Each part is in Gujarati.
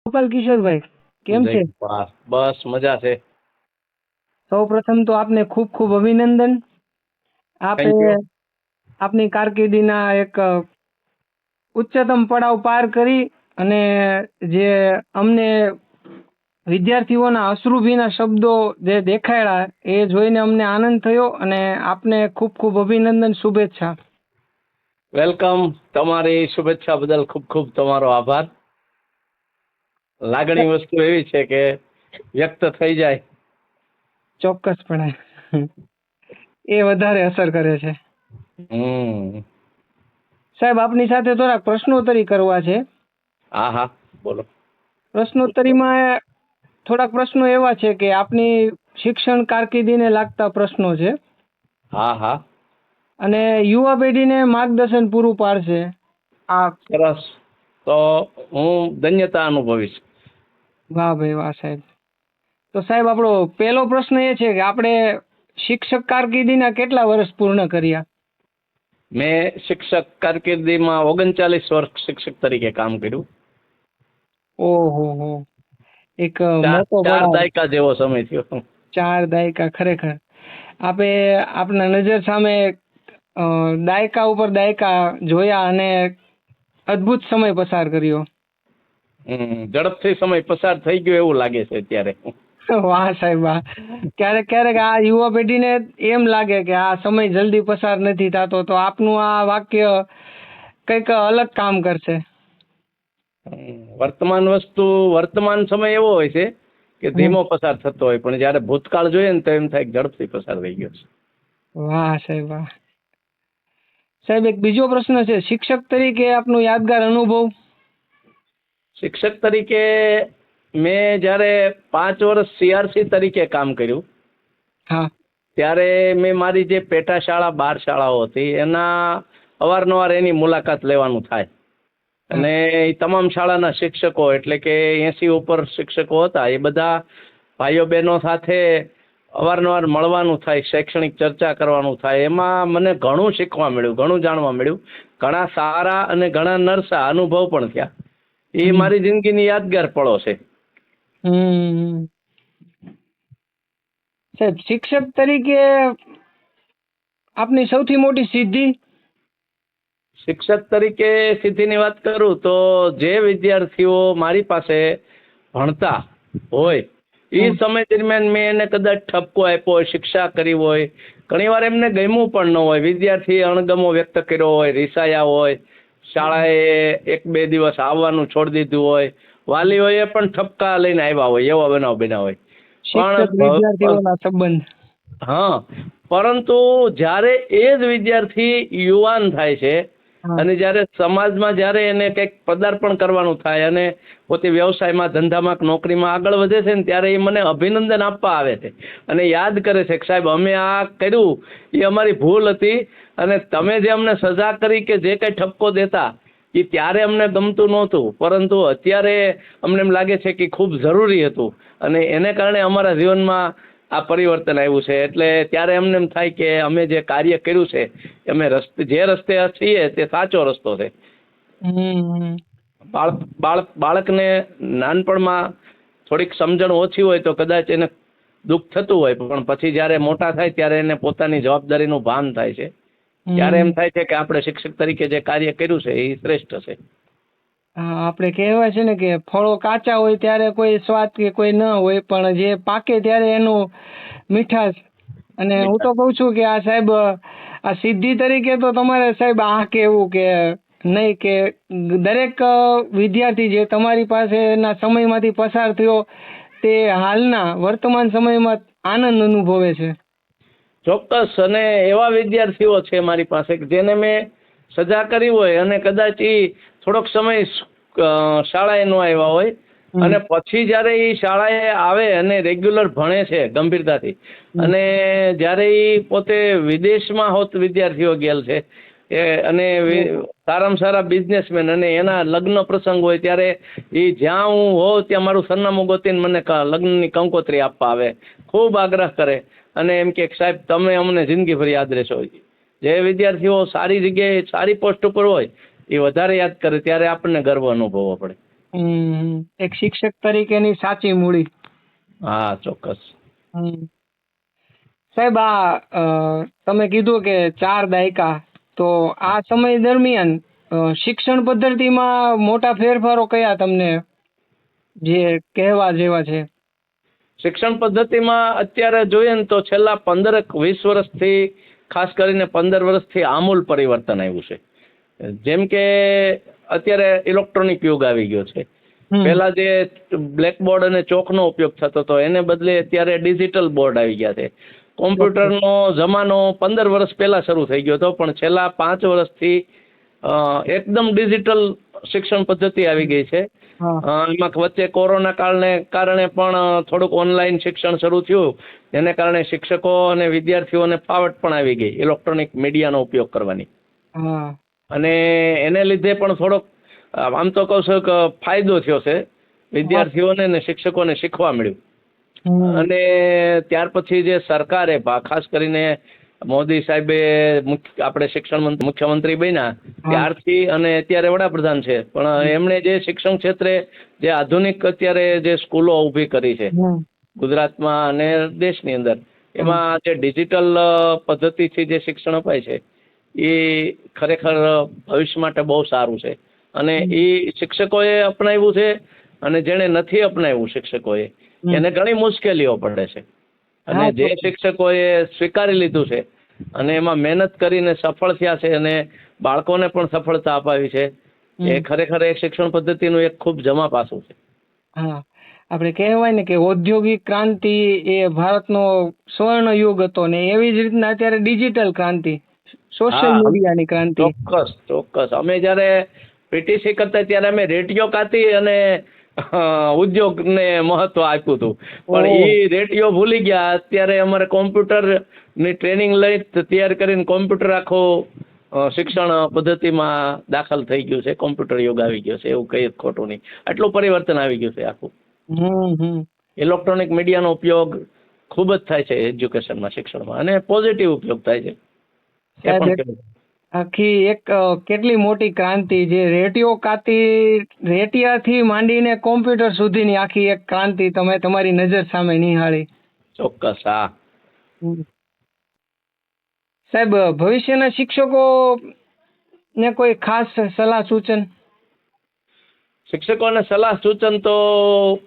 ગોપાલ કિશોરભાઈ કેમ છે? બસ મજા છે. સૌ પ્રથમ તો આપને ખૂબ ખૂબ અભિનંદન. આપે આપની કારકિર્દીના એક ઉચ્ચતમ પડાવ પાર કરી અને જે અમને વિદ્યાર્થીઓના અશ્રુભીના શબ્દો જે દેખાડ્યા એ જોઈને અમને આનંદ થયો અને આપને ખૂબ ખૂબ અભિનંદન, શુભેચ્છા. વેલકમ. તમારી શુભેચ્છા બદલ ખૂબ ખૂબ તમારો આભાર. લાગણી વસ્તુ એવી છે કે વ્યક્ત થઈ જાય. ચોક્કસપણે એ વધારે અસર કરે છે. સાહેબ, આપની સાથે થોડાક પ્રશ્નોત્તરી કરવા છે. હા હા, બોલો. પ્રશ્નોત્તરીમાં થોડાક પ્રશ્નો એવા છે કે આપની શિક્ષણ કારકિર્દીને લાગતા પ્રશ્નો છે. હા હા. અને યુવા પેઢીને માર્ગદર્શન પૂરું પાડશે. આ સરસ. તો હું ધન્યતા અનુભવીશ. વાહ ભાઈ વાહ સાહેબ. તો સાહેબ, આપણો પહેલો પ્રશ્ન એ છે કે આપણે શિક્ષક કારકિર્દીના કેટલા વર્ષ પૂર્ણ કર્યા? મેં શિક્ષક કારકિર્દીમાં 39 વર્ષ શિક્ષક તરીકે કામ કર્યું. ઓહો, એક મોટો 4 દાયકા જેવો સમય થયો. 4 દાયકા, ખરેખર. આપના નજર સામે દાયકા ઉપર દાયકા જોયા અને અદ્ભુત સમય પસાર કર્યો. ઝડપથી સમય પસાર થઈ ગયો એવું લાગે છે અત્યારે. વાહ સાહેબ વાહ. ક્યારેક ક્યારેક આ યુવા પેઢીને એમ લાગે કે આ સમય જલ્દી પસાર નથી થતો, તો આપનું આ વાક્ય કંઈક અલગ કામ કરશે. વર્તમાન સમય એવો હોય છે કે ધીમો પસાર થતો હોય, પણ જયારે ભૂતકાળ જોઈએ ને તો એમ થાય ઝડપથી પસાર થઈ ગયો છે. વાહ સાહેબ વાહ. સાહેબ એક બીજો પ્રશ્ન છે, શિક્ષક તરીકે આપનો યાદગાર અનુભવ? શિક્ષક તરીકે મેં જ્યારે 5 વર્ષ CRC તરીકે કામ કર્યું હા. ત્યારે મેં મારી જે પેટા શાળા 12 શાળાઓ હતી એના અવારનવાર એની મુલાકાત લેવાનું થાય અને એ તમામ શાળાના શિક્ષકો એટલે કે 80 ઉપર શિક્ષકો હતા એ બધા ભાઈઓ બહેનો સાથે અવારનવાર મળવાનું થાય, શૈક્ષણિક ચર્ચા કરવાનું થાય. એમાં મને ઘણું શીખવા મળ્યું, ઘણું જાણવા મળ્યું, ઘણા સારા અને ઘણા નરસા અનુભવ પણ થયા. એ મારી જિંદગીની યાદગાર પળો છે. હમ. સાહેબ શિક્ષક તરીકે આપની સૌથી મોટી સિદ્ધિ? શિક્ષક તરીકે સિદ્ધિની વાત કરું તો જે વિદ્યાર્થીઓ મારી પાસે ભણતા હોય એ સમય દરમિયાન મેં એને કદાચ ઠપકો આપ્યો હોય, શિક્ષા કરી હોય, ઘણીવાર એમને ગમ્યું પણ ન હોય, વિદ્યાર્થીએ અણગમો વ્યક્ત કર્યો હોય, રીસાયા હોય, શાળાએ 1-2 દિવસ આવવાનું છોડી દીધું હોય, વાલીઓએ પણ ઠપકા લઈને આવ્યા હોય, એવો બનાવ બન્યા હોય. શિક્ષક વિદ્યાર્થીઓના સંબંધ. હા, પરંતુ જ્યારે એ જ વિદ્યાર્થી યુવાન થાય છે અને જ્યારે સમાજમાં જ્યારે એને કંઈક પદાર્પણ કરવાનું થાય અને પોતે વ્યવસાયમાં, ધંધામાં, નોકરીમાં આગળ વધે છે ને ત્યારે એ મને અભિનંદન આપવા આવે છે અને યાદ કરે છે કે સાહેબ અમે આ કર્યું એ અમારી ભૂલ હતી અને તમે જે અમને સજા કરી કે જે કંઈ ઠપકો દેતા એ ત્યારે અમને ગમતું નહોતું, પરંતુ અત્યારે અમને એમ લાગે છે કે ખૂબ જરૂરી હતું અને એને કારણે અમારા જીવનમાં આ પરિવર્તન આવ્યું છે. એટલે ત્યારે અમને એમ થાય કે અમે જે કાર્ય કર્યું છે અમે જે રસ્તે છીએ તે સાચો રસ્તો છે. બાળકને નાનપણમાં થોડીક સમજણ ઓછી હોય તો કદાચ એને દુઃખ થતું હોય, પણ પછી જ્યારે મોટા થાય ત્યારે એને પોતાની જવાબદારીનું ભાન થાય છે. ત્યારે એમ થાય છે કે આપણે શિક્ષક તરીકે જે કાર્ય કર્યું છે એ શ્રેષ્ઠ છે. આપણે કહેવાય છે ને કે ફળો કાચા હોય ત્યારે કોઈ સ્વાદ કે કોઈ ન હોય, પણ જે પાકે ત્યારે એનું મીઠાશ. અને હું તો કહું છું કે આ સાહેબ આ સિદ્ધિ તરીકે તો તમારે સાહેબ આ કહેવું કે નહીં કે દરેક વિદ્યાર્થી જે તમારી પાસેના સમયમાંથી પસાર થયો તે હાલના વર્તમાન સમયમાં આનંદ અનુભવે છે. ચોક્કસ. અને એવા વિદ્યાર્થીઓ છે મારી પાસે કે જેને મેં સજા કરી હોય અને કદાચ એ થોડોક સમય શાળાએ ન આવ્યા હોય અને પછી જ્યારે એ શાળાએ આવે અને રેગ્યુલર ભણે છે ગંભીરતાથી અને જ્યારે એ પોતે વિદેશમાં હોત વિદ્યાર્થીઓ ગયેલ છે અને સારામાં સારા બિઝનેસમેન અને એના લગ્ન પ્રસંગ હોય ત્યારે એ જ્યાં હું હોઉં ત્યાં મારું સરનામું ગોતીને મને લગ્નની કંકોત્રી આપવા આવે, ખૂબ આગ્રહ કરે અને એમ કે સાહેબ તમે અમને જિંદગીભર યાદ રહેશો. જે વિદ્યાર્થીઓ સારી જગ્યાએ સારી પોસ્ટ ઉપર હોય એ વધારે યાદ કરે ત્યારે આપણને ગર્વ અનુભવવો પડે. એક શિક્ષક તરીકેની સાચી મૂડી. હા, ચોક્કસ. સાહેબ આ તમે કીધું કે 4 દાયકા, તો આ સમય દરમિયાન શિક્ષણ પદ્ધતિમાં મોટા ફેરફારો કયા તમને જે કહેવા જેવા છે? શિક્ષણ પદ્ધતિમાં અત્યારે જોઈએ ને તો છેલ્લા 15-20 વર્ષથી, ખાસ કરીને 15 વર્ષથી આમૂલ પરિવર્તન આવ્યું છે. જેમ કે અત્યારે ઇલેક્ટ્રોનિક યુગ આવી ગયો છે. પહેલા જે બ્લેકબોર્ડ અને ચોકનો ઉપયોગ થતો હતો એને બદલે અત્યારે ડિજિટલ બોર્ડ આવી ગયા છે. કોમ્પ્યુટરનો જમાનો 15 વર્ષ પહેલા શરૂ થઈ ગયો હતો, પણ છેલ્લા 5 વર્ષથી એકદમ ડિજિટલ શિક્ષણ પદ્ધતિ આવી ગઈ છે. એમાં વચ્ચે કોરોના કારણે પણ થોડુંક ઓનલાઈન શિક્ષણ શરૂ થયું, જેને કારણે શિક્ષકો અને વિદ્યાર્થીઓને ફાવટ પણ આવી ગઈ ઇલેક્ટ્રોનિક મીડિયાનો ઉપયોગ કરવાની. અને એને લીધે પણ થોડોક આમ તો કહું છું કે ફાયદો થયો છે વિદ્યાર્થીઓને અને શિક્ષકોને શીખવા મળ્યું. અને ત્યાર પછી જે સરકારે ખાસ કરીને મોદી સાહેબે આપણે શિક્ષણ મુખ્યમંત્રી બન્યા ત્યારથી અને અત્યારે વડાપ્રધાન છે, પણ એમણે જે શિક્ષણ ક્ષેત્રે જે આધુનિક અત્યારે જે સ્કૂલો ઊભી કરી છે ગુજરાતમાં અને દેશની અંદર, એમાં જે ડિજિટલ પદ્ધતિથી જે શિક્ષણ અપાય છે એ ખરેખર ભવિષ્ય માટે બહુ સારું છે. અને એ શિક્ષકોએ અપનાવ્યું છે અને જેણે નથી અપનાવ્યું શિક્ષકોએ એને ઘણી મુશ્કેલીઓ પડે છે. અને જે શિક્ષકોએ સ્વીકારી લીધું છે અને એમાં મહેનત કરીને સફળ થયા છે અને બાળકોને પણ સફળતા અપાવી છે, એ ખરેખર એક શિક્ષણ પદ્ધતિનું એક ખૂબ જમા પાસું છે. હા, આપણે કહેવાય ને કે ઔદ્યોગિક ક્રાંતિ એ ભારતનો સ્વર્ણ યુગ હતો ને એવી જ રીતના અત્યારે ડિજિટલ ક્રાંતિ સોશિયલ હા, મીડિયાની ક્રાંતિ. ચોક્કસ ચોક્કસ. અમે જ્યારે પીટીસી કરતા ત્યારે અમે રેડિયો કાતી અને ઉદ્યોગને મહત્વ આપ્યું હતું, પણ ઓહ. એ રેડિયો ભૂલી ગયા. અત્યારે અમારે કોમ્પ્યુટરની ટ્રેનિંગ લઈ તૈયાર કરીને કોમ્પ્યુટર આખો શિક્ષણ પદ્ધતિમાં દાખલ થઈ ગયું છે. કોમ્પ્યુટર યુગ આવી ગયો છે, એવું કઈ ખોટું નહીં. આટલું પરિવર્તન આવી ગયું છે આખું. હમ. ઇલેક્ટ્રોનિક મીડિયાનો ઉપયોગ ખૂબ જ થાય છે એજ્યુકેશનમાં, શિક્ષણમાં, અને પોઝિટિવ ઉપયોગ થાય છે. એ સાહેબ પણ કેવું. આખી એક કેટલી મોટી ક્રાંતિ, જે રેડિયો કાતી રેટિયાથી માંડીને કોમ્પ્યુટર સુધીની આખી એક ક્રાંતિ તમે તમારી નજર સામે નિહાળી. ચોક્કસ. હા. હમ. સાહેબ, ભવિષ્યના શિક્ષકો ને કોઈ ખાસ સલાહ સૂચન? શિક્ષકોને સલાહ સૂચન તો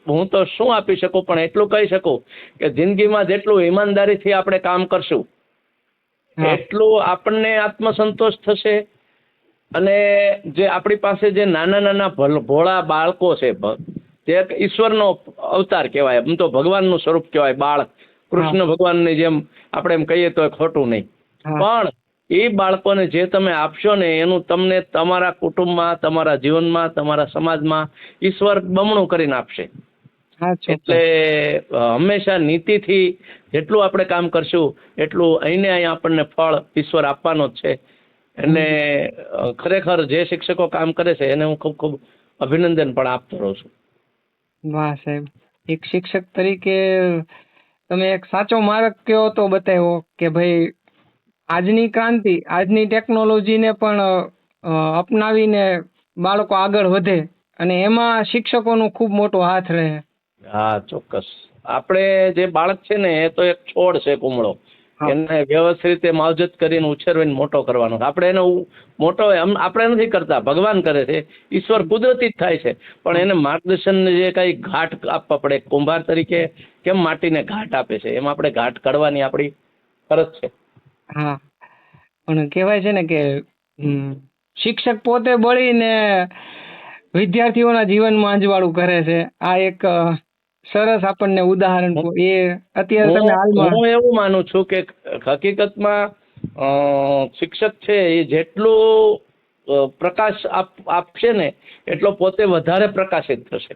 હું તો શું આપી શકું, પણ એટલું કહી શકું કે જિંદગીમાં જેટલું ઈમાનદારીથી આપણે કામ કરશું હા. એટલું આપણને આત્મસંતોષ થશે. અને જે આપણી પાસે જે નાના નાના ભોળા બાળકો છે, જે એક ઈશ્વરનો અવતાર કહેવાય, એમ તો ભગવાનનું સ્વરૂપ કહેવાય બાળક, કૃષ્ણ ભગવાનની જેમ આપણે એમ કહીએ તો ખોટું નહીં. હા. પણ એ બાળકોને જે તમે આપશો ને એનું તમને તમારા કુટુંબમાં, તમારા જીવનમાં, તમારા સમાજમાં ઈશ્વર બમણું કરીને આપશે. હા, એટલે હંમેશા નીતિથી જેટલું આપણે કામ કરશું એટલું અહીં આપણને ફળ ઈશ્વર આપવાનો જ છે. અને ખરેખર જે શિક્ષકો કામ કરે છે એને હું ખૂબ ખૂબ અભિનંદન પણ આપતો રહું છું. વાહ સાહેબ, એક શિક્ષક તરીકે તમે એક સાચો માર્ગ કયો તો બતાવ્યો કે ભાઈ આજની ક્રાંતિ, આજની ટેકનોલોજીને પણ અપનાવીને બાળકો આગળ વધે, અને એમાં શિક્ષકોનો ખૂબ મોટો હાથ રહે. હા, ચોક્કસ. આપણે જે બાળક છે ને એ તો એક છોડ છે, કુમળો. હા. એને વ્યવસ્થિત રીતે માવજત કરીને ઉછેરવીને મોટો કરવાનો. આપણે એનો મોટો આપણે નથી કરતા, ભગવાન કરે છે, ઈશ્વર કુદરતી જ થાય છે. પણ એને માર્ગદર્શન જે કઈ ઘાટ આપવા પડે, કુંભાર તરીકે કેમ માટીને ઘાટ આપે છે, એમ આપણે ઘાટ કાઢવાની આપણી ફરજ છે. હા, પણ કહેવાય છે ને કે શિક્ષક પોતે બળીને વિદ્યાર્થીઓના જીવનમાં અંજવાળું કરે છે. આ એક સરસ આપણને ઉદાહરણ એ અત્યારે તમે હાલમાં. હું એવું માનું છું કે હકીકતમાં શિક્ષક છે એ જેટલું પ્રકાશ આપશે ને એટલો પોતે વધારે પ્રકાશિત થશે.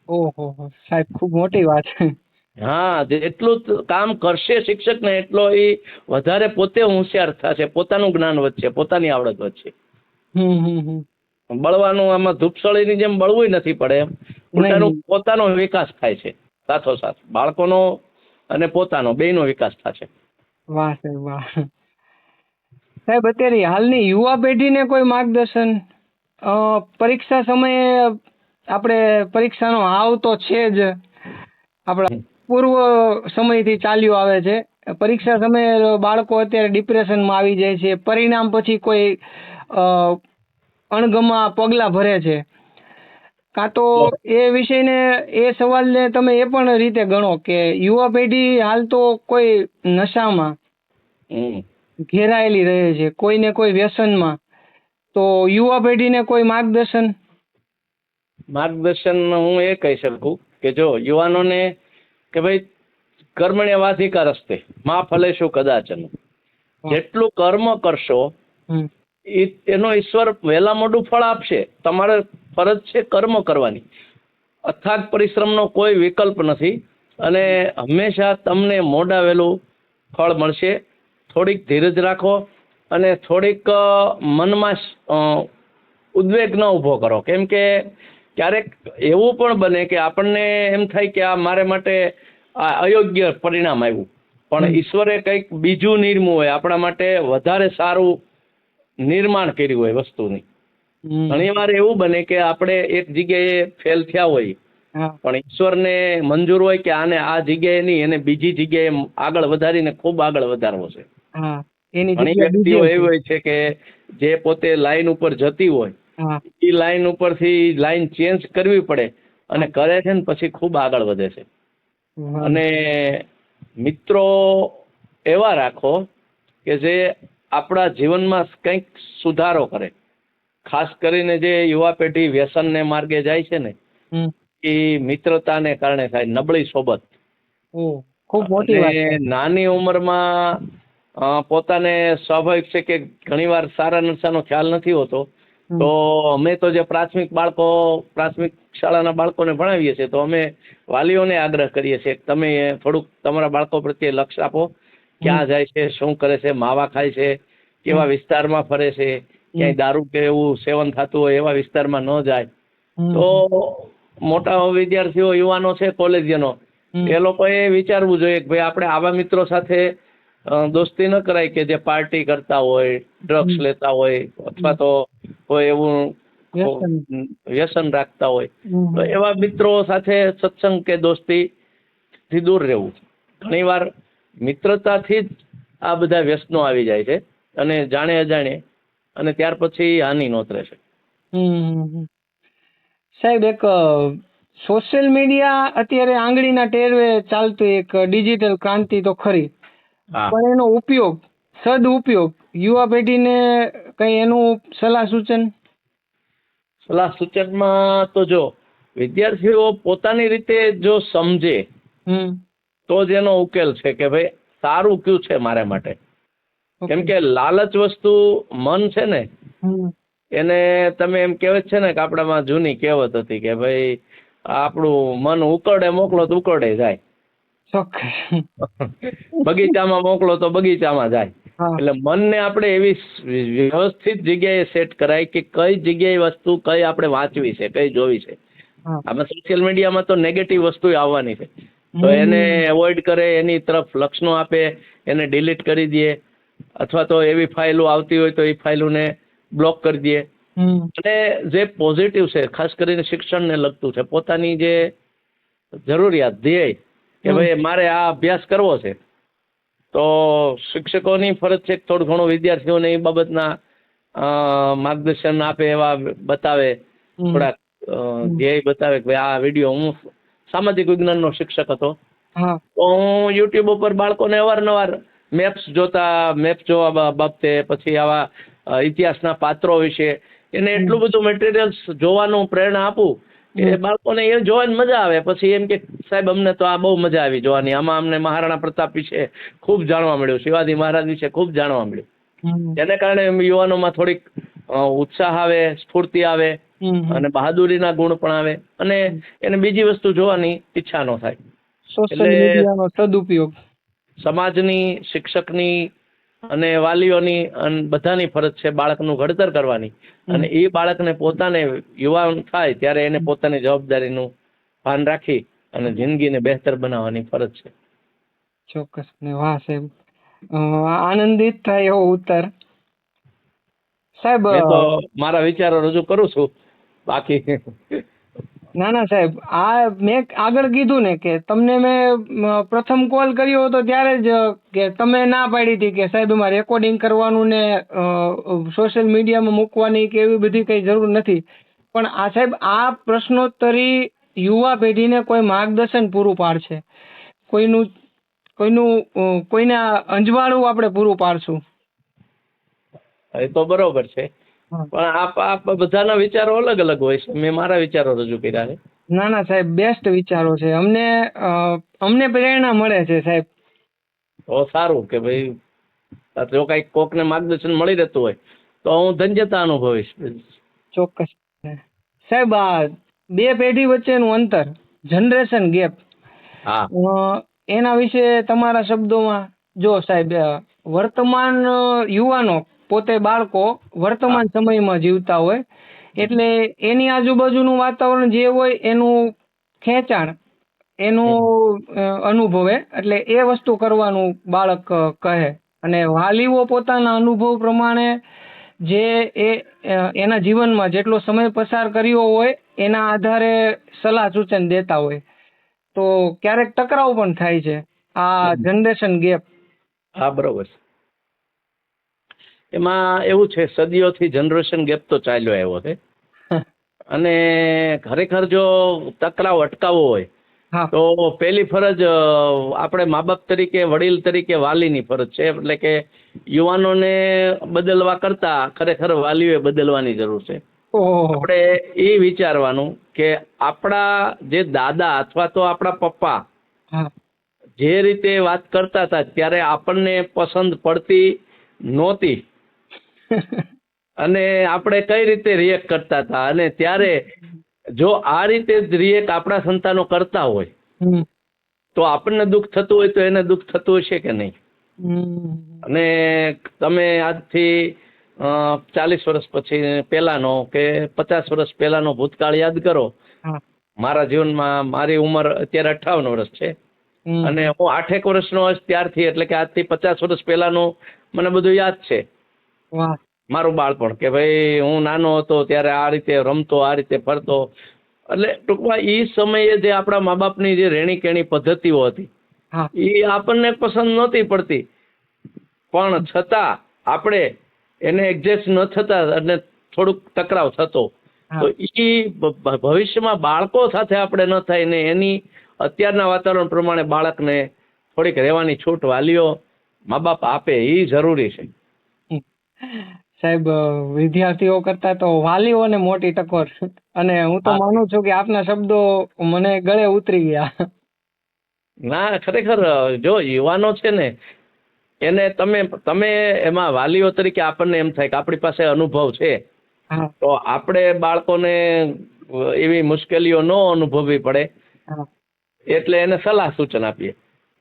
ઓહો સાહેબ, ખૂબ મોટી વાત છે. હા, જેટલું કામ કરશે શિક્ષક ને એટલો એ વધારે પોતે હોશિયાર થશે, પોતાનું જ્ઞાન વધશે, પોતાની આવડત વધશે. બળવાનું આમાં ધૂપસળીની જેમ બળવું નથી પડે, એમ ઉલટાનું પોતાનો વિકાસ થાય છે સાથોસાથ, બાળકોનો અને પોતાનો બેયનો વિકાસ થશે. વાહ સાહેબ, વાહ. સાહેબ, અત્યારે હાલની યુવા પેઢીને કોઈ માર્ગદર્શન? પરીક્ષા સમયે આપણે પરીક્ષાનો હાવ તો છે જ, આપણા પૂર્વ સમયથી ચાલ્યું આવે છે. પરીક્ષા સમયે બાળકો અત્યારે ડિપ્રેશનમાં આવી જાય છે, પરિણામ પછી કોઈ અણગમા પગલાં ભરે છે. કાં તો એ વિષયને, એ સવાલને તમે એ પણ રીતે ગણો કે યુવા પેઢી હાલ તો કોઈ નશામાં ઘેરાયેલી રહે છે, કોઈને કોઈ વ્યસનમાં, તો યુવા પેઢીને કોઈ માર્ગદર્શન? માર્ગદર્શન હું એ કહી શકું કે જો યુવાનોને કે ભાઈ કર્મણ્યવાધિકાર હસ્તે મા ફલેશુ કદાચન, જેટલું કર્મ કરશો એનો ઈશ્વર વહેલા મોડું ફળ આપશે. તમારે ફરજ છે કર્મ કરવાની. અથાગ પરિશ્રમનો કોઈ વિકલ્પ નથી, અને હંમેશા તમને મોડા વહેલું ફળ મળશે. થોડીક ધીરજ રાખો અને થોડીક મનમાં ઉદ્વેગ ન ઊભો કરો, કેમ કે ક્યારેક એવું પણ બને કે આપણને એમ થાય કે આ મારે માટે આ અયોગ્ય પરિણામ આવ્યું, પણ ઈશ્વરે કંઈક બીજું નિર્મું હોય, આપણા માટે વધારે સારું નિર્માણ કર્યું હોય વસ્તુની. ઘણી વાર એવું બને કે આપણે એક જગ્યાએ ફેલ થયા હોય, પણ ઈશ્વરને મંજૂર હોય કે આને આ જગ્યાએ નહીં, એને બીજી જગ્યાએ આગળ વધારીને ખૂબ આગળ વધારવો છે. ઘણી વ્યક્તિઓ એવી હોય છે કે જે પોતે લાઈન ઉપર જતી હોય, એ લાઈન ઉપરથી લાઈન ચેન્જ કરવી પડે, અને કરે છે ને પછી ખૂબ આગળ વધે છે. અને મિત્રો એવા રાખો કે જે આપણા જીવનમાં કંઈક સુધારો કરે. ખાસ કરીને જે યુવા પેઢી વ્યસનને માર્ગે જાય છે ને, એ મિત્રતાને કારણે થાય, નબળી સોબત. ખૂબ મોટી વાત છે. નાની ઉંમરમાં પોતાને સ્વાભાવિક છે કે ઘણીવાર સારા નશાનો ખ્યાલ નથી હોતો. તો અમે તો જે પ્રાથમિક શાળાના બાળકોને ભણાવીએ છીએ, તો અમે વાલીઓને આગ્રહ કરીએ છીએ કે તમે થોડુંક તમારા બાળકો પ્રત્યે લક્ષ આપો. ક્યાં જાય છે, શું કરે છે, માવા ખાય છે, કેવા વિસ્તારમાં ફરે છે, ક્યાંય દારૂ કે એવું સેવન થતું હોય એવા વિસ્તારમાં ન જાય. તો મોટા વિદ્યાર્થીઓ, યુવાનો છે, કોલેજિયનો, એ લોકોએ વિચારવું જોઈએ કે ભાઈ આપણે આવા મિત્રો સાથે દોસ્તી ન કરાય કે જે પાર્ટી કરતા હોય, ડ્રગ્સ લેતા હોય, અથવા તો કોઈ એવું વ્યસન રાખતા હોય. તો એવા મિત્રો સાથે સત્સંગ કે દોસ્તી થી દૂર રહેવું. ઘણીવાર મિત્રતાથી જ આ બધા વ્યસનો આવી જાય છે, અને જાણે અજાણે, અને ત્યાર પછી હાનિ નોતરે છે. સાહેબ, એક સોશિયલ મીડિયા અત્યારે આંગળીના ટેરવે ચાલતું એક ડિજિટલ ક્રાંતિ તો ખરી, પણ એનો ઉપયોગ, સદઉપયોગ યુવા પેઢીને કઈ એનું સલાહ સૂચનમાં તો જો વિદ્યાર્થીઓ પોતાની રીતે જો સમજે તો જ એનો ઉકેલ છે કે ભાઈ સારું કયું છે મારા માટે. કેમ કે લાલચ વસ્તુ, મન છે ને, એને તમે એમ કહેવત છે ને કે આપણામાં જૂની કહેવત હતી કે ભાઈ આપણું મન ઉકરડે મોકલો તો ઉકરડે જાય, બગીચામાં મોકલો તો બગીચામાં જાય. એટલે મનને આપણે એવી વ્યવસ્થિત જગ્યાએ સેટ કરાય કે કઈ જગ્યાએ વસ્તુ કઈ આપણે વાંચવી છે, કઈ જોવી છે. આમાં સોશિયલ મીડિયામાં તો નેગેટિવ વસ્તુ આવવાની છે, તો એને એવોઇડ કરે, એની તરફ લક્ષ ન આપે, એને ડિલીટ કરી દે, અથવા તો એવી ફાઇલો આવતી હોય તો એ ફાઇલોને બ્લોક કરી દે. અને જે પોઝિટિવ છે, ખાસ કરીને શિક્ષણને લગતું છે, પોતાની જે જરૂરિયાત, ધ્યેય કે ભાઈ મારે આ અભ્યાસ કરવો છે, તો શિક્ષકોની ફરજ છે થોડું ઘણું વિદ્યાર્થીઓને એ બાબતના માર્ગદર્શન આપે, એવા બતાવે, થોડાક ધ્યેય બતાવે કે ભાઈ આ વિડીયો, હું સામાજિક વિજ્ઞાનનો શિક્ષક હતો, તો હું યુટ્યુબ ઉપર બાળકોને અવારનવાર મેપ જોવા બાબતે, પછી આવા ઇતિહાસના પાત્રો વિશે એને એટલું બધું મટીરિયલ્સ જોવાનું પ્રેરણા આપું કે બાળકોને એ જોવાની મજા આવે. પછી એમ કે સાહેબ અમને તો આ બહુ મજા આવી જોવાની, આમાં અમને મહારાણા પ્રતાપ વિશે ખૂબ જાણવા મળ્યું, શિવાજી મહારાજ વિશે ખૂબ જાણવા મળ્યું. જેને કારણે યુવાનોમાં થોડીક ઉત્સાહ આવે, સ્ફૂર્તિ આવે, અને બહાદુરીના ગુણ પણ આવે, અને એને બીજી વસ્તુ જોવાની ઈચ્છા ન થાય. એટલે સદુપયોગ સમાજની, શિક્ષકની અને વાલીઓની અને બધાની ફરજ છે બાળકનું ઘડતર કરવાની, અને એ બાળકને પોતાને યુવાન થાય ત્યારે એને પોતાની જવાબદારીનું ભાન રાખી અને જિંદગીને બહેતર બનાવવાની ફરજ છે. ચોક્કસ. વાહ સાહેબ, આનંદિત થાય એવો ઉત્તર. સાહેબ, તો મારા વિચારો રજૂ કરું છું, બાકી ના સાહેબ, આ મેં આગળ કીધું ને કે તમને મેં પ્રથમ કોલ કર્યો હતો ત્યારે જ કે તમે ના પાડી હતી કે સાહેબ એમાં રેકોર્ડિંગ કરવાનું ને સોશિયલ મીડિયામાં મૂકવાની કે એવી બધી કઈ જરૂર નથી. પણ આ સાહેબ, આ પ્રશ્નોત્તરી યુવા પેઢીને કોઈ માર્ગદર્શન પૂરું પાડશે, કોઈને અંજવાળું આપણે પૂરું પાડશું. એ તો બરોબર છે, પણ આપ બધાના વિચારો અલગ અલગ હોય છે. મેં મારા વિચારો રજૂ કર્યા છે. ના સાહેબ, બેસ્ટ વિચારો છે. અમને પ્રેરણા મળે છે સાહેબ. તો સારું કે ભાઈ જો કઈક કોકને માર્ગદર્શન મળી રહેતું હોય તો હું ધન્યતા અનુભવીશ. ચોક્કસ સાહેબ. આ બે પેઢી વચ્ચેનું અંતર, જનરેશન ગેપ, એના વિશે તમારા શબ્દોમાં. જો સાહેબ, વર્તમાન યુવાનો, પોતે બાળકો વર્તમાન સમયમાં જીવતા હોય, એટલે એની આજુબાજુનું વાતાવરણ જે હોય એનું ખેંચાણ, એનું અનુભવે, એટલે એ વસ્તુ કરવાનું બાળક કહે, અને વાલીઓ પોતાના અનુભવ પ્રમાણે જે એના જીવનમાં જેટલો સમય પસાર કર્યો હોય એના આધારે સલાહ સૂચન દેતા હોય, તો ક્યારેક ટકરાવ પણ થાય છે. આ જનરેશન ગેપ. હા, બરોબર છે. એમાં એવું છે, સદીઓથી જનરેશન ગેપ તો ચાલ્યો આવ્યો છે, અને ખરેખર જો ટકરાવ અટકાવવો હોય તો પહેલી ફરજ આપણે મા બાપ તરીકે, વડીલ તરીકે વાલીની ફરજ છે. એટલે કે યુવાનોને બદલવા કરતા ખરેખર વાલીઓએ બદલવાની જરૂર છે. આપણે એ વિચારવાનું કે આપણા જે દાદા અથવા તો આપણા પપ્પા જે રીતે વાત કરતા હતા ત્યારે આપણને પસંદ પડતી નહોતી અને આપણે કઈ રીતે રિએક્ટ કરતા હતા, અને ત્યારે જો આ રીતે જ રિએક્ટ આપણા સંતાનો કરતા હોય હમ. તો આપણને દુઃખ થતું હોય તો એને દુઃખ થતું હશે કે નહીં? હમ. અને તમે આજથી 40 વર્ષ પછી પહેલાનો કે 50 વર્ષ પહેલાનો ભૂતકાળ યાદ કરો. હા. મારા જીવનમાં મારી ઉંમર અત્યારે 58 વર્ષ છે હમ. અને હું 8 વર્ષનો હતો ત્યારથી, એટલે કે આજથી 50 વર્ષ પહેલાનું મને બધું યાદ છે. વાહ. મારું બાળપણ કે ભાઈ હું નાનો હતો ત્યારે આ રીતે રમતો, આ રીતે ફરતો. એટલે ટૂંકમાં એ સમયે જે આપણા મા બાપની જે રહેણી કહેણી પદ્ધતિઓ હતી હા. એ આપણને પસંદ નહોતી પડતી, પણ છતાં આપણે એને એડજસ્ટ ન થતા અને થોડુંક ટકરાવ થતો. હા. તો એ ભવિષ્યમાં બાળકો સાથે આપણે ન થાય ને એની અત્યારના વાતાવરણ પ્રમાણે બાળકને થોડીક રહેવાની છૂટ વાલીઓ મા બાપ આપે એ જરૂરી છે. સાહેબ, વિદ્યાર્થીઓ કરતા તો વાલીઓને મોટી ટકોર, અને હું તો હા. માનું છું કે આપના શબ્દો મને ગળે ઉતરી ગયા. ના, ખરેખર જો યુવાનો છે ને એને તમે એમાં વાલીઓ તરીકે આપણને એમ થાય કે આપણી પાસે અનુભવ છે હા. તો આપણે બાળકોને એવી મુશ્કેલીઓ ન અનુભવવી પડે હા. એટલે એને સલાહ સૂચન આપીએ.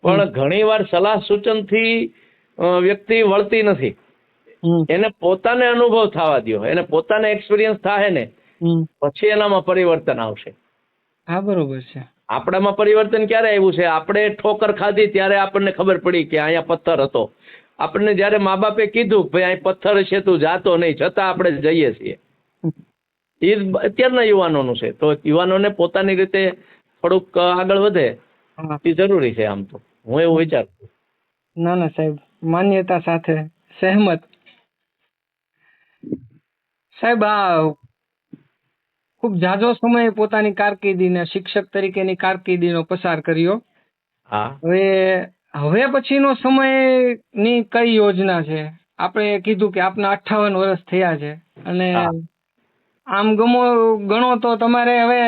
પણ ઘણીવાર સલાહ સૂચનથી વ્યક્તિ વળતી નથી. હમ. એને પોતાને અનુભવ થવા દો, એને પોતાને એક્સપિરિયન્સ થાય ને હમ. પછી એનામાં પરિવર્તન આવશે. હા, બરોબર છે. આપણામાં પરિવર્તન ક્યારે આવ્યું છે? આપણે ઠોકર ખાધી ત્યારે આપણને ખબર પડી કે અહીંયા પથ્થર હતો. આપણને જ્યારે મા બાપે કીધું કે ભાઈ અહીં પથ્થર છે તું જાતો નહીં, છતાં આપણે જઈએ છીએ. એ અત્યારના યુવાનોનું છે. તો યુવાનોને પોતાની રીતે થોડુંક આગળ વધે હા. એ જરૂરી છે. આમ તો હું એવું વિચારું છું. ના ના સાહેબ, માન્યતા સાથે સહેમત. સાહેબ, આ ખૂબ ઝાઝો સમય પોતાની કારકિર્દીને શિક્ષક તરીકેની કારકિર્દીનો પસાર કર્યો. હા. હવે પછીનો સમયની કઈ યોજના છે? આપણે કીધું કે આપના 58 વર્ષ થયા છે, અને હા. આમ ગણો તો તમારે હવે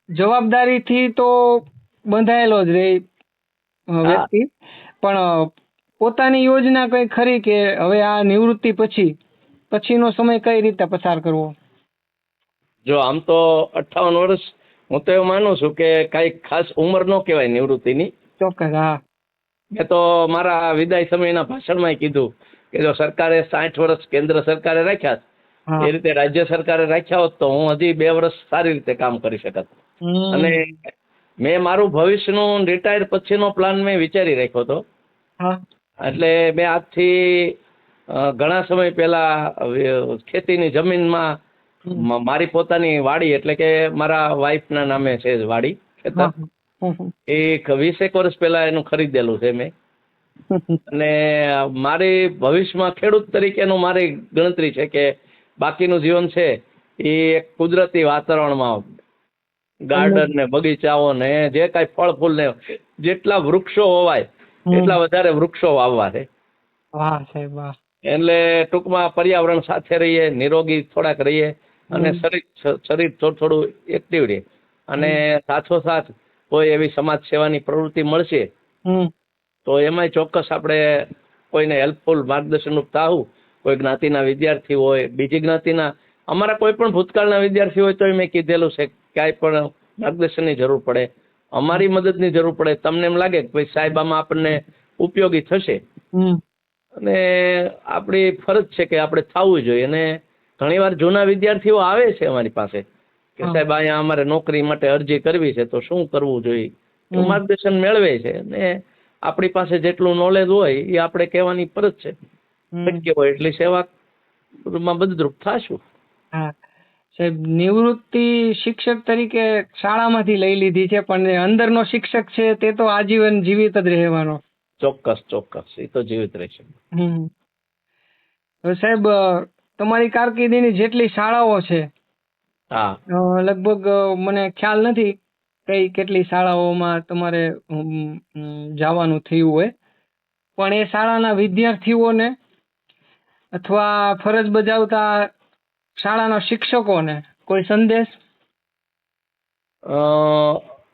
જવાબદારીથી તો બંધાયેલો જ રહે હા. વ્યક્તિ, પણ પોતાની યોજના કઈ ખરી કે હવે આ નિવૃત્તિ પછીનો સમય કઈ રીતે પસાર કરવો? જો આમ તો 58 વર્ષ હું તો એવું માનું છું કે કઈ ખાસ ઉંમર ન કહેવાય નિવૃત્તિની. ચોક્કસ. હા. મેં તો મારા વિદાય સમયના ભાષણમાં કીધું કે જો સરકારે 60 વર્ષ કેન્દ્ર સરકારે રાખ્યા હા. એ રીતે રાજ્ય સરકારે રાખ્યા હોત તો હું હજી 2 વર્ષ સારી રીતે કામ કરી શકત. અને મેં મારું ભવિષ્યનું રિટાયર પછીનો પ્લાન મેં વિચારી રાખ્યો હતો. હા. એટલે મેં આજથી ઘણા સમય પહેલા ખેતીની જમીનમાં મારી પોતાની વાડી, એટલે કે મારા વાઈફના નામે છે વાડી, ખેતર, હા. એ 20 વર્ષ પહેલા એનું ખરીદેલું છે મેં. અને મારી ભવિષ્યમાં ખેડૂત તરીકેનું મારી ગણતરી છે કે બાકીનું જીવન છે એ એક કુદરતી વાતાવરણમાં ગાર્ડન ને બગીચાઓ ને જે કાંઈ ફળ ફૂલ ને જેટલા વૃક્ષો હોવાય એટલા વધારે વૃક્ષો વાવવા છે. વાહ સાહેબ, વાહ. એટલે ટૂંકમાં પર્યાવરણ સાથે રહીએ, નિરોગી થોડાક રહીએ અને શરીર થોડું એક્ટિવ રહે, અને સાથોસાથ કોઈ એવી સમાજ સેવાની પ્રવૃત્તિ મળશે તો એમાંય ચોક્કસ આપણે કોઈને હેલ્પફુલ માર્ગદર્શનરૂપ થાવું. કોઈ જ્ઞાતિના વિદ્યાર્થી હોય, બીજી જ્ઞાતિના, અમારા કોઈ પણ ભૂતકાળના વિદ્યાર્થી હોય તો મેં કીધેલું છે ક્યાંય પણ માર્ગદર્શનની જરૂર પડે, અમારી મદદની જરૂર પડે, તમને એમ લાગે કે ભાઈ સાહેબ આમાં આપણને ઉપયોગી થશે, અને આપણી ફરજ છે કે આપણે થવું જોઈએ. અને ઘણીવાર જૂના વિદ્યાર્થીઓ આવે છે અમારી પાસે કે સાહેબ અહીંયા અમારે નોકરી માટે અરજી કરવી છે તો શું કરવું જોઈએ, એવું માર્ગદર્શન મેળવે છે. અને આપણી પાસે જેટલું નોલેજ હોય એ આપણે કહેવાની ફરજ છે. શક્ય હોય એટલી સેવામાં મદદરૂપ થાશું. હા સાહેબ, નિવૃત્તિ શિક્ષક તરીકે શાળામાંથી લઈ લીધી છે, પણ અંદરનો શિક્ષક છે તે તો આજીવન જીવિત જ રહેવાનો. ચોક્કસ ચોક્કસ, એ તો જીવિત રહેશે. હવે સાહેબ, તમારી કારકિર્દીની જેટલી શાળાઓ છે, હા, લગભગ મને ખ્યાલ નથી કેટલી શાળાઓમાં તમારે જવાનું થયું હોય, પણ એ શાળાના વિદ્યાર્થીઓને અથવા ફરજ બજાવતા શાળાના શિક્ષકોને કોઈ સંદેશ?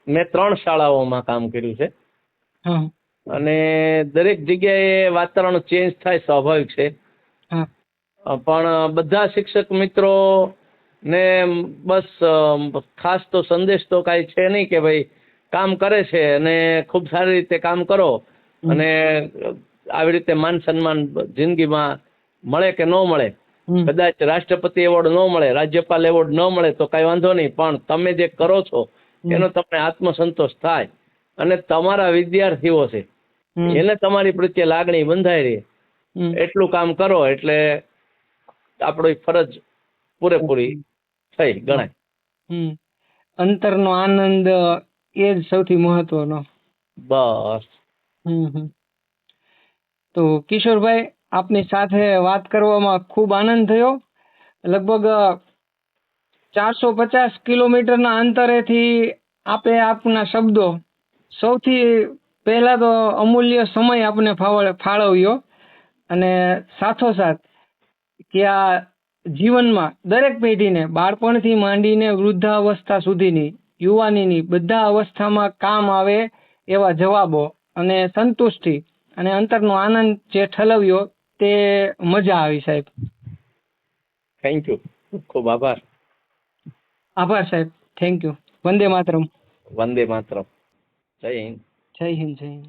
મેં 3 શાળાઓમાં કામ કર્યું છે. હા અને દરેક જગ્યાએ વાતાવરણ ચેન્જ થાય સ્વાભાવિક છે. હા પણ બધા શિક્ષક મિત્રો ને બસ ખાસ તો સંદેશ તો કાંઈ છે નહીં કે ભાઈ કામ કરે છે અને ખૂબ સારી રીતે કામ કરો અને આવી રીતે માન સન્માન જિંદગીમાં મળે કે ન મળે, કદાચ રાષ્ટ્રપતિ એવોર્ડ ન મળે, રાજ્યપાલ એવોર્ડ ન મળે તો કાંઈ વાંધો નહીં, પણ તમે જે કરો છો એનો તમને આત્મસંતોષ થાય અને તમારા વિદ્યાર્થીઓ છે એને તમારી પ્રત્યે લાગણી બંધાઈ રહે એટલું કામ કરો એટલે આપણી ફરજ પૂરેપૂરી થઈ ગણાય. અંતરનો આનંદ એ જ સૌથી મહત્વનો. બસ. તો કિશોરભાઈ, આપની સાથે વાત કરવામાં ખૂબ આનંદ થયો. લગભગ 450 કિલોમીટરના અંતરેથી આપે આપના શબ્દો, સૌથી પહેલા તો અમૂલ્ય સમય આપને ફાળવ્યો અને સાથોસાથ કે આ જીવનમાં દરેક પેઢીને બાળપણથી માંડીને વૃદ્ધાવસ્થા સુધીની, યુવાનીની બધા અવસ્થામાં કામ આવે એવા જવાબો અને સંતુષ્ટિ અને અંતરનો આનંદ જે ઠલવ્યો તે મજા આવી સાહેબ. Thank you. ખૂબ આભાર. આભાર સાહેબ. Thank you. વંદે માતરમ. વંદે માતરમ. જય હિન્દ. જય હિન્દ. જય હિન્દ.